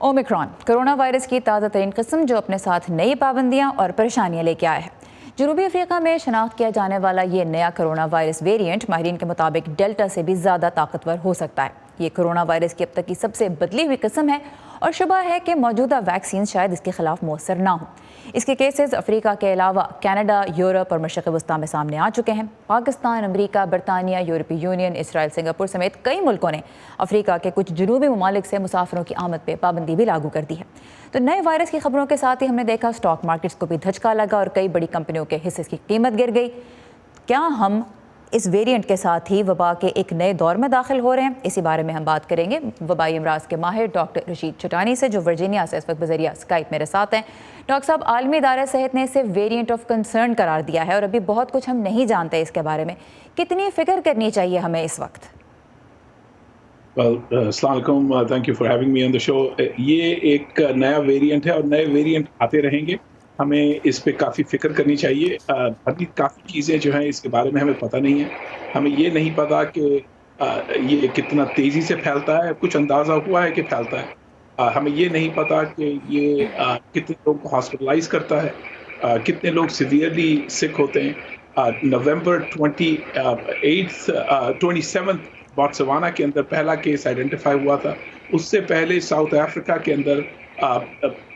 Omicron corona virus की ताज़ा तरीन किस्म जो अपने साथ नई पाबंदियां और परेशानियां लेके आया है। जनूबी अफ्रीका में शनाख्त किया जाने वाला ये नया कोरोना वायरस वेरिएंट माहिरीन के मुताबिक डेल्टा से भी ज़्यादा ताकतवर हो सकता है। ये कोरोना वायरस की अब तक की सबसे बदली हुई किस्म है और शुबा है कि मौजूदा वैक्सीन शायद इसके खिलाफ मौसर ना हो। इसके केसेस अफ्रीका के अलावा कनाडा, यूरोप और मशरक़ वस्ती में सामने आ चुके हैं। पाकिस्तान, अमरीका, बरतानिया, यूरोपीय यूनियन, इसराइल, सिंगापुर समेत कई मुल्कों ने अफ्रीका के कुछ जनूबी ममालिक से मुसाफिरों की आमद पर पाबंदी भी लागू कर दी है। तो नए वायरस की खबरों के साथ ही हमने देखा स्टॉक मार्केट्स को भी धचका लगा और कई बड़ी कंपनियों के हिस्से की कीमत गिर गई। क्या हम इस वेरिएंट के साथ ही वबा के एक नए दौर में दाखिल हो रहे हैं? इसी बारे में हम बात करेंगे वबाई अमराज के माहिर डॉक्टर रशीद चटानी से, जो वर्जीनिया से इस वक्त बजरिया स्काइप मेरे साथ हैं। डॉक्टर साहब, आलमी इदारा सेहत ने इसे वेरिएंट ऑफ कंसर्न करार दिया है और अभी बहुत कुछ हम नहीं जानते इसके बारे में। कितनी फिक्र करनी चाहिए हमें इस वक्त? अस्सलाम वालेकुम, thank you for having me on the show. ये एक नया वेरिएंट है और नए वेरिएंट आते रहेंगे। हमें इस पे काफ़ी फ़िक्र करनी चाहिए। अभी काफ़ी चीज़ें जो हैं इसके बारे में हमें पता नहीं है। हमें ये नहीं पता कि ये कितना तेज़ी से फैलता है। कुछ अंदाज़ा हुआ है कि फैलता है। हमें ये नहीं पता कि ये कितने लोग को हॉस्पिटलाइज़ करता है, कितने लोग सीवियरली सिक होते हैं। नवंबर 27 बोत्सवाना के अंदर पहला केस आइडेंटिफाई हुआ था। उससे पहले साउथ अफ्रीका के अंदर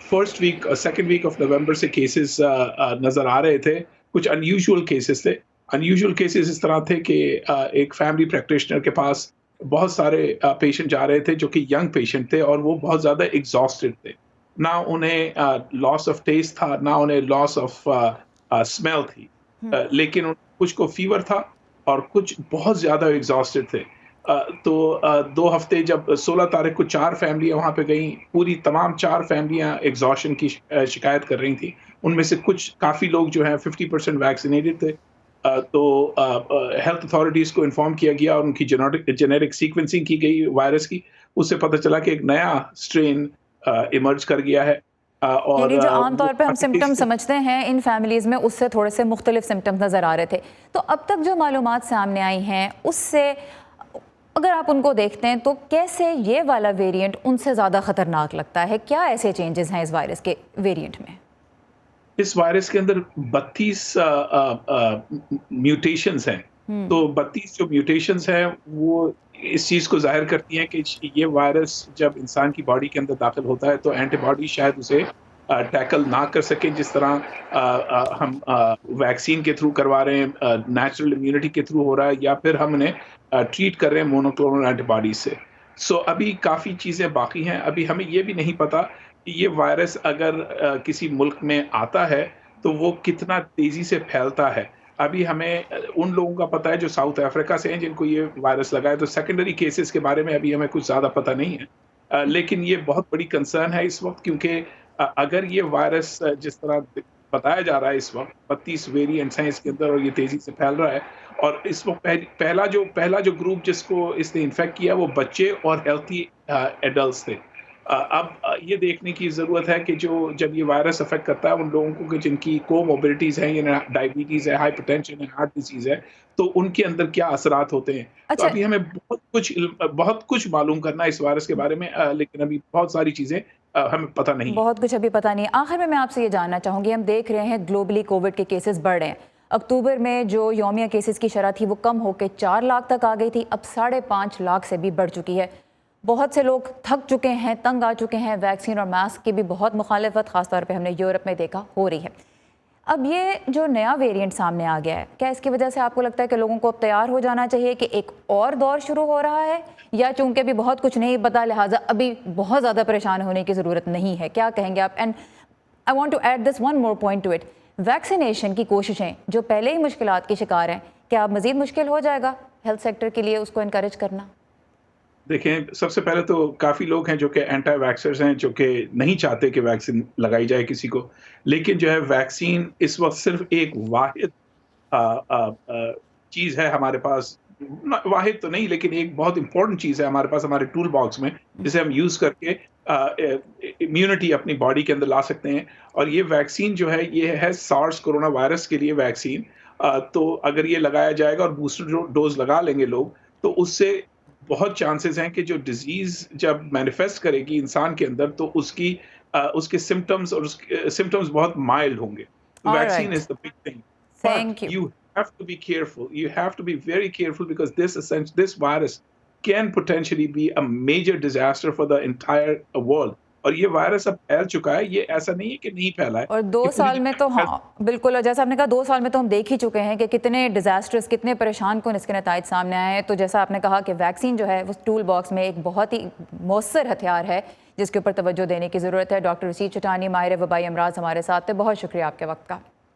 first week second week of November से केसेस नज़र आ रहे थे। कुछ अनयूजुअल केसेस थे। अनयूजुअल केसेस इस तरह थे कि एक फैमिली प्रैक्टिशनर के पास बहुत सारे पेशेंट जा रहे थे जो कि यंग पेशेंट थे और वो बहुत ज़्यादा एग्जॉस्टेड थे। ना उन्हें लॉस ऑफ टेस्ट था, ना उन्हें लॉस ऑफ स्मेल थी, लेकिन कुछ को फीवर था और कुछ बहुत ज़्यादा एग्जॉस्टेड थे। तो 2 हफ्ते जब 16 तारीख को 4 फैमिलियाँ वहाँ पे गईं, पूरी तमाम 4 फैमिलियाँ एग्जॉशन की शिकायत कर रही थी। उनमें से कुछ काफ़ी लोग जो हैं 50% वैक्सीनेटेड थे। तो हेल्थ अथॉरिटीज़ को इन्फॉर्म किया गया और उनकी जेनेटिक सीक्वेंसिंग की गई वायरस की। उससे पता चला कि एक नया स्ट्रेन इमर्ज कर गया है। यानी जो आमतौर पे हम सिम्टम समझते हैं इन फैमिलीज़ में, उससे थोड़े से मुख्तलिफ सिम्टम्स नज़र आ रहे थे। तो अब तक जो मालूमात सामने आई हैं उससे अगर आप उनको देखते हैं तो कैसे ये वाला वेरिएंट उनसे ज़्यादा ख़तरनाक लगता है? क्या ऐसे चेंजेस हैं इस वायरस के वेरिएंट में? इस वायरस के अंदर 32 म्यूटेशंस हैं। तो 32 जो म्यूटेशंस हैं वो इस चीज़ को ज़ाहिर करती हैं कि ये वायरस जब इंसान की बॉडी के अंदर दाखिल होता है तो एंटीबॉडी शायद उसे टैकल ना कर सके जिस तरह हम वैक्सीन के थ्रू करवा रहे हैं, नेचुरल इम्यूनिटी के थ्रू हो रहा है, या फिर हम उन्हें ट्रीट कर रहे हैं मोनोक्लोनल एंटीबॉडी से। सो अभी काफ़ी चीज़ें बाकी हैं। अभी हमें ये भी नहीं पता कि ये वायरस अगर किसी मुल्क में आता है तो वो कितना तेज़ी से फैलता है। अभी हमें उन लोगों का पता है जो साउथ अफ्रीका से हैं जिनको ये वायरस लगा है, तो सेकेंडरी केसेस के बारे में अभी हमें कुछ ज़्यादा पता नहीं है। लेकिन ये बहुत बड़ी कंसर्न है इस वक्त, क्योंकि अगर ये वायरस जिस तरह बताया जा रहा है इस वक्त 32 वेरिएंट्स हैं इसके अंदर और ये तेज़ी से फैल रहा है, और इस वक्त पहला जो ग्रुप जिसको इसने इन्फेक्ट किया वो बच्चे और हेल्थी एडल्ट्स थे। अब ये देखने की ज़रूरत है कि जब ये वायरस अफेक्ट करता है उन लोगों को कि जिनकी कोमोर्बिडिटीज़ हैं, या डायबिटीज़ है, हाइपरटेंशन है, हार्ट डिसीज़ है, तो उनके अंदर क्या असरात होते हैं। तो अभी हमें बहुत कुछ मालूम करना है इस वायरस के बारे में, लेकिन अभी बहुत सारी चीज़ें हमें पता नहीं है। बहुत कुछ अभी पता नहीं है। आखिर में मैं आपसे ये जानना चाहूँगी, हम देख रहे हैं ग्लोबली कोविड के केसेस बढ़ रहे हैं। अक्टूबर में जो यौमिया केसेस की शरह थी वो कम होकर 4 लाख तक आ गई थी, अब 5.5 लाख से भी बढ़ चुकी है। बहुत से लोग थक चुके हैं, तंग आ चुके हैं। वैक्सीन और मास्क की भी बहुत मुखालिफत खासतौर पे हमने यूरोप में देखा हो रही है। अब ये जो नया वेरिएंट सामने आ गया है, क्या इसकी वजह से आपको लगता है कि लोगों को अब तैयार हो जाना चाहिए कि एक और दौर शुरू हो रहा है, या चूंकि अभी बहुत कुछ नहीं पता लिहाजा अभी बहुत ज़्यादा परेशान होने की ज़रूरत नहीं है? क्या कहेंगे आप? And I want to add this one more point to it, vaccination की कोशिशें जो पहले ही मुश्किलात की शिकार हैं, क्या अब मज़ीद मुश्किल हो जाएगा हेल्थ सेक्टर के लिए उसको इनकरेज करना? देखें, सबसे पहले तो काफ़ी लोग हैं जो कि एंटी वैक्सर्स हैं, जो कि नहीं चाहते कि वैक्सीन लगाई जाए किसी को। लेकिन जो है वैक्सीन इस वक्त सिर्फ एक वाहिद चीज़ है हमारे पास। वाहिद तो नहीं, लेकिन एक बहुत इंपॉर्टेंट चीज़ है हमारे पास, हमारे टूल बॉक्स में, जिसे हम यूज़ करके इम्यूनिटी अपनी बॉडी के अंदर ला सकते हैं। और ये वैक्सीन जो है ये है सार्स कोरोना वायरस के लिए वैक्सीन। तो अगर ये लगाया जाएगा और बूस्टर डोज लगा लेंगे लोग, तो उससे بہت چانسز ہیں کہ جو ڈیزیز جب مینیفیسٹ کرے گی انسان کے اندر تو اس کے سمٹمز اور سمٹمز بہت مائلڈ ہوں گے. All vaccine right, is the big thing. But thank you. you have to be careful. You have to be very careful because this virus can potentially be a major disaster for the entire world. اور یہ virus اب پھیل چکا ہے، یہ ایسا نہیں ہے کہ نہیں پھیلا ہے. اور 2 یہ پوری سال میں دنیا تو میں ہاں بالکل، اور جیسا آپ نے کہا 2 سال میں تو ہم دیکھ ہی چکے ہیں کہ کتنے ڈیزاسٹرز، کتنے پریشان کن اس کے نتائج سامنے آئے ہیں. تو جیسا آپ نے کہا کہ ویکسین جو ہے وہ ٹول باکس میں ایک بہت ہی مؤثر ہتھیار ہے جس کے اوپر توجہ دینے کی ضرورت ہے. ڈاکٹر رشید چٹانی، ماہر وبائی امراض ہمارے ساتھ تھے. بہت شکریہ آپ کے وقت کا.